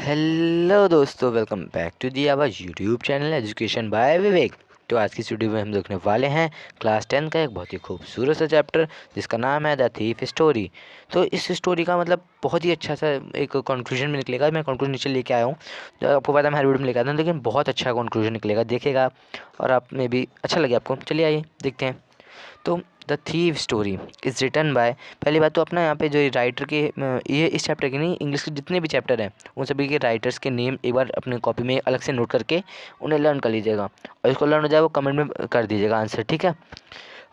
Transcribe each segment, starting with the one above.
Hello दोस्तों, welcome back to the our YouTube channel education by Vivek. तो आज की इस वीडियो में हम देखने वाले हैं क्लास 10 का एक बहुत ही खूबसूरत सा चैप्टर जिसका नाम है द थीफ स्टोरी। तो इस स्टोरी का मतलब बहुत ही अच्छा सा एक कंक्लूजन में निकलेगा। मैं कंक्लूजन नीचे लेके आया हूँ, जो आपको पता है मैं हर वीडियो में लेके आता हूँ, लेकिन बहुत अच्छा कंक्लूजन निकलेगा, देखेगा और आप में भी अच्छा लगे आपको। चलिए आइए देखते हैं। तो the thief story is written by, पहली बात तो अपना यहाँ पे जो राइटर के ये इस चैप्टर के नहीं, इंग्लिश के जितने भी चैप्टर हैं उन सभी के राइटर्स के नेम एक बार अपने कॉपी में अलग से नोट करके उन्हें लर्न कर लीजिएगा, और इसको लर्न हो जाए वो कमेंट में कर दीजिएगा आंसर, ठीक है।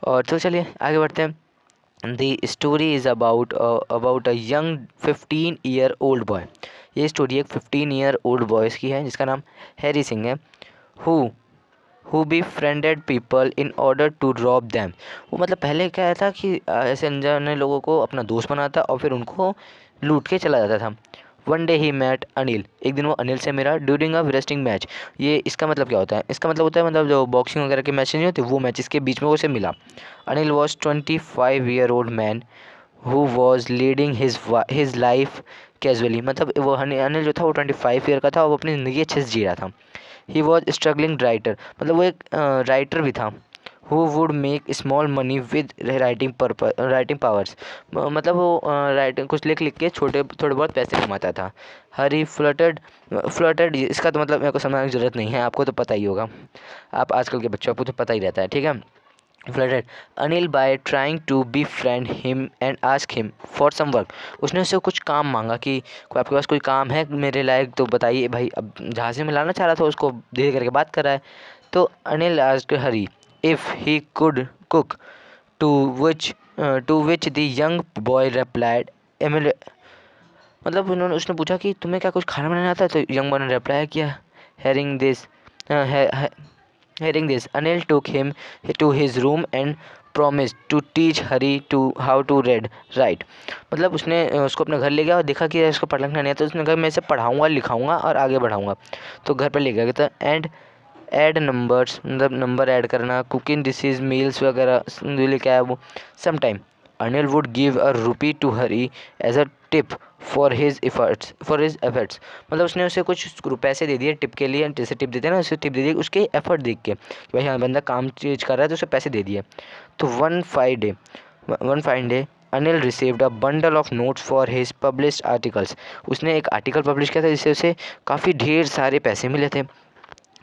और तो चलिए आगे बढ़ते हैं। The story is about a young 15-year-old boy. ये स्टोरी एक 15-year-old बॉयज़ की है जिसका नाम हैरी सिंह है। Who who befriended people in order to rob them। वो मतलब पहले क्या था कि ऐसे अनजाने लोगों को अपना दोस्त बनाता और फिर उनको लूट के चला जाता था। वन डे ही मैट अनिल, एक दिन वो अनिल से मिला ड्यूरिंग अ रेसलिंग मैच। ये इसका मतलब क्या होता है? इसका मतलब होता है मतलब जो बॉक्सिंग वगैरह के मैच नहीं होते वो मैच इसके बीच में वो से मिला। Anil was 25-year-old man who was leading his life casually. मतलब वो अनिल जो था वो 25 ईयर का था और वो अपनी ज़िंदगी अच्छे से जी रहा था। ही वॉज स्ट्रगलिंग राइटर, मतलब वो एक राइटर भी था। Who would make small money with writing powers, मतलब वो राइटिंग कुछ लिख लिख के छोटे थोड़े बहुत पैसे कमाता था। हरी फ्लर्टेड, इसका तो मतलब मेरे को समझाने की ज़रूरत नहीं है, आपको तो पता ही होगा, आप आजकल के बच्चों को तो पता ही रहता है, ठीक है। Flirted Anil by trying to befriend him and ask him for some work. उसने उससे कुछ काम मांगा कि कोई आपके पास कोई काम है मेरे लायक तो बताइए भाई। अब जहाँ से मिलाना चाह रहा था उसको धीरे करके बात कर रहा है। तो Anil asked Hari if he could cook, to which the young boy replied एमिल, मतलब उन्होंने उसने पूछा कि तुम्हें क्या कुछ खाना बनाना आता है? तो यंग बॉय ने रिप्लाई किया hearing this Hearing this, Anil took him to his room and promised to teach Hari to how to read write। मतलब उसने उसको अपने घर ले गया और देखा कि इसको पढ़ना लिखना नहीं आता, तो उसने कहा मैं इसे पढ़ाऊँगा लिखाऊँगा और आगे बढ़ाऊँगा। तो घर पर ले गया था। एंड ऐड नंबर्स, मतलब नंबर ऐड करना, कुकिंग डिशेज मील्स वगैरह जो लेके आया वो। Some time Anil would give a rupee to Hari as a tip for his efforts. मतलब उसने उसे कुछ पैसे दे दिए टिप के लिए, जैसे टिप देते हैं ना, उसे टिप दे दी उसके एफर्ट देख के कि भाई हाँ बंदा काम चीज कर रहा है तो उसे पैसे दे दिए। तो one fine day Anil received a bundle of notes for his published articles. उसने एक आर्टिकल पब्लिश किया था जिससे उसे काफ़ी ढेर सारे पैसे मिले थे,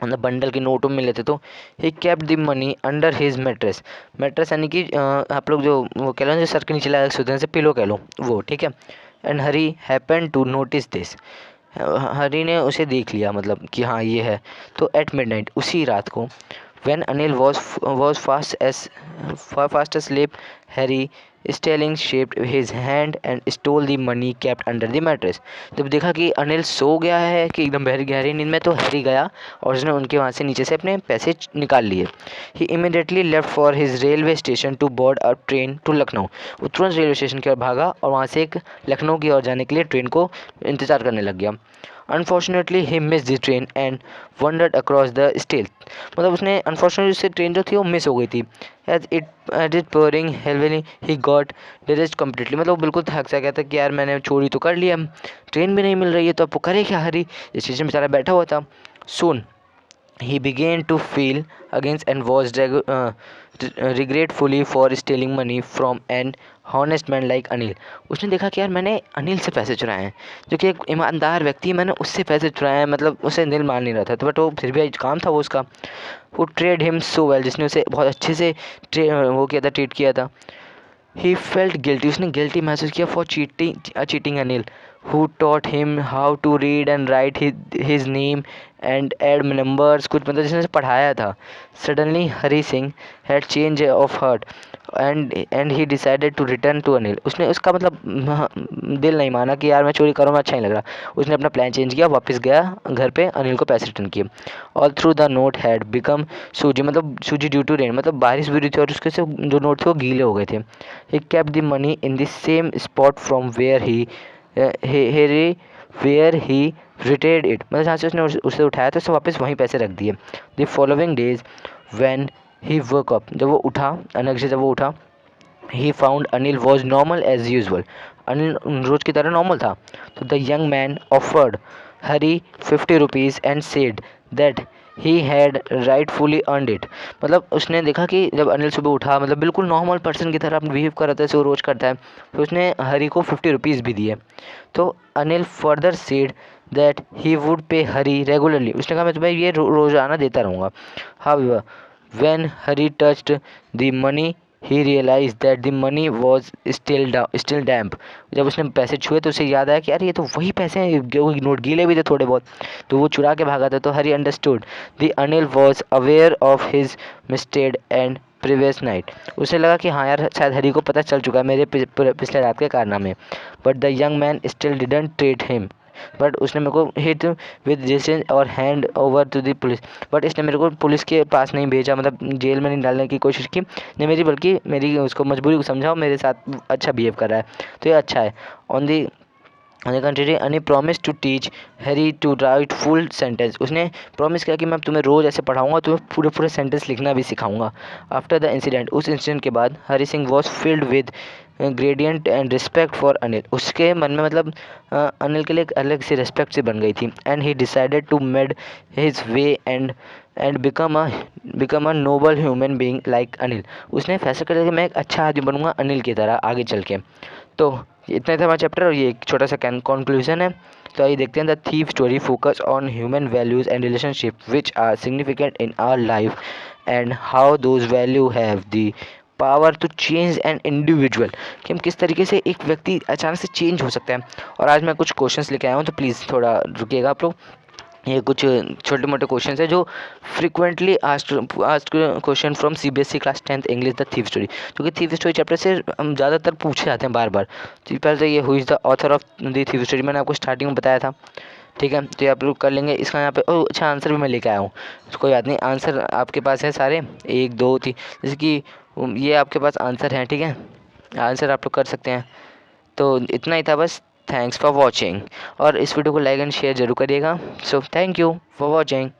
मतलब बंडल के नोटों में मिले थे। तो he kept the money under his mattress. Mattress यानी कि आप लोग जो वो कह लो जो सर के नीचे लगा सोते हैं, जैसे पिलो कह लो वो, ठीक है। And Hari happen to notice this, Hari ने उसे देख लिया, मतलब कि हाँ ये है। तो एट मिडनाइट, उसी रात को, when Anil was fast asleep, Harry Stelling shaped his hand and stole the money kept under the mattress। जब देखा कि अनिल सो गया है कि एकदम गहरी नींद में, तो हैरी गया और उसने उनके वहाँ से नीचे से अपने पैसे निकाल लिए। He immediately left for his railway station to board a train to Lucknow. वो तुरंत रेलवे स्टेशन की ओर भागा और वहाँ से एक लखनऊ की ओर जाने के लिए ट्रेन को इंतज़ार करने लग गया। Unfortunately he miss the train and wandered across the stale, मतलब उसने अनफॉर्चुनेटली उससे ट्रेन जो थी वो मिस हो गई थी। As it pouring heavily he got drenched completely, मतलब वो बिल्कुल थक सा गया था कि यार मैंने चोरी तो कर लिया, ट्रेन भी नहीं मिल रही है तो अब वो करे क्या? हरी स्टेशन बेचारा बैठा हुआ था। सोन he began to feel against and was regretfully for stealing money from an honest man like Anil. उसने देखा कि यार मैंने अनिल से पैसे चुराए हैं, जो कि एक ईमानदार व्यक्ति है, मैंने उससे पैसे चुराए हैं, मतलब उसे दिल मान नहीं रहा था, तो बट वो फिर भी काम था वो उसका। वो ट्रेड हिम सो वेल, जिसने उसे बहुत अच्छे से वो किया था, ट्रीट किया था। ही फेल्ट गिल्टी, उसने गिल्टी महसूस किया for cheating Anil who taught him how to read and write his name and add numbers, कुछ मतलब जिसने उसे पढ़ाया था। Suddenly Hari Singh had change of heart and he decided to return to Anil. उसने उसका मतलब दिल नहीं माना कि यार मैं चोरी करूँगा, अच्छा नहीं लग रहा। उसने अपना प्लान चेंज किया, वापस गया घर पे, अनिल को पैसे रिटर्न किए। All through the note had become सूजी, मतलब सूजी ड्यू टू रेन, मतलब बारिश भी हुई थी और उसके से जो नोट थे वो गीले हो गए थे। ही kept the money in the same spot from where he retired it, मतलब जहाँ से उसने उसे उठाया था उसे वापस वहीं पैसे रख दिए। The following days when he woke up, जब वो उठा अनेक से जब वो उठा, he found Anil was normal as usual, Anil रोज की तरह नॉर्मल था। तो the young man offered Hari 50 rupees and said that he had rightfully earned it। मतलब उसने देखा कि जब अनिल सुबह उठा, मतलब बिल्कुल नॉर्मल पर्सन की तरह अपने बिहेव कर रहा था जैसे वो रोज़ करता है, तो उसने हरी को 50 रुपीज़ भी दिए। तो Anil further said that he would पे हरी रेगुलरली। उसने कहा मैं तुम्हें ये रोज़ाना देता रहूँगा। However when Hari touched the money he realise that the money was still damp. जब उसने पैसे छुए तो उसे याद आया कि यार ये तो वही पैसे हैं, वो नोट गीले भी थे थोड़े बहुत, तो वो चुरा के भागा था। तो Hari understood the Anil was aware of his mistake and previous night. उसे लगा कि हाँ यार शायद हरी को पता चल चुका है मेरे पिछले रात के कारनामे। But the young man still didn't treat him. But उसने मेरे को हिट विद डिस्टेंस और hand over to the police. But इसने मेरे को पुलिस के पास नहीं भेजा, मतलब जेल में नहीं डालने की कोशिश की नहीं मेरी, बल्कि मेरी उसको मजबूरी को समझाओ, मेरे साथ अच्छा बिहेव कर रहा है, तो ये अच्छा है। On the country Anil promise to teach Hari to write full sentence. उसने प्रॉमिस किया कि मैं तुम्हें रोज़ ऐसे पढ़ाऊंगा, तुम्हें पूरे पूरे सेंटेंस लिखना भी सिखाऊंगा। आफ्टर द इंसिडेंट, उस इंसिडेंट के बाद Hari Singh was filled with gradient and respect for Anil. उसके मन में मतलब अनिल के लिए एक अलग सी रिस्पेक्ट से बन गई थी। And he decided to made his way and become a noble human being like Anil. उसने फैसला कर लिया कि मैं एक अच्छा आदमी बनूंगा अनिल की तरह आगे चल के। तो इतना था हमारा चैप्टर और ये एक छोटा सा कंक्लूजन है। तो आइए देखते हैं the thief story focus on human values and relationship which are significant in our life and how those value have the power to change an individual. कि हम किस तरीके से एक व्यक्ति अचानक से चेंज हो सकता है। और आज मैं कुछ क्वेश्चंस लेके आया हूँ, तो प्लीज़ थोड़ा रुकिएगा आप लोग। ये कुछ छोटे मोटे क्वेश्चन है जो frequently asked question from CBSE class 10th English the thief story, क्योंकि थीफ स्टोरी चैप्टर से हम ज़्यादातर पूछे जाते हैं बार बार। तो पहले तो ये who is the author of the thief story मैंने आपको स्टार्टिंग में बताया था, ठीक है। तो ये आप लोग कर लेंगे। इसका यहाँ पे अच्छा आंसर भी मैं लेके आया हूँ, तो कोई बात नहीं, आंसर आपके पास है सारे 1 2 3, जैसे कि ये आपके पास आंसर हैं, ठीक है, आंसर आप लोग कर सकते हैं। तो इतना ही था बस। थैंक्स फॉर वॉचिंग, और इस वीडियो को लाइक एंड शेयर जरूर करिएगा। So thank you for watching.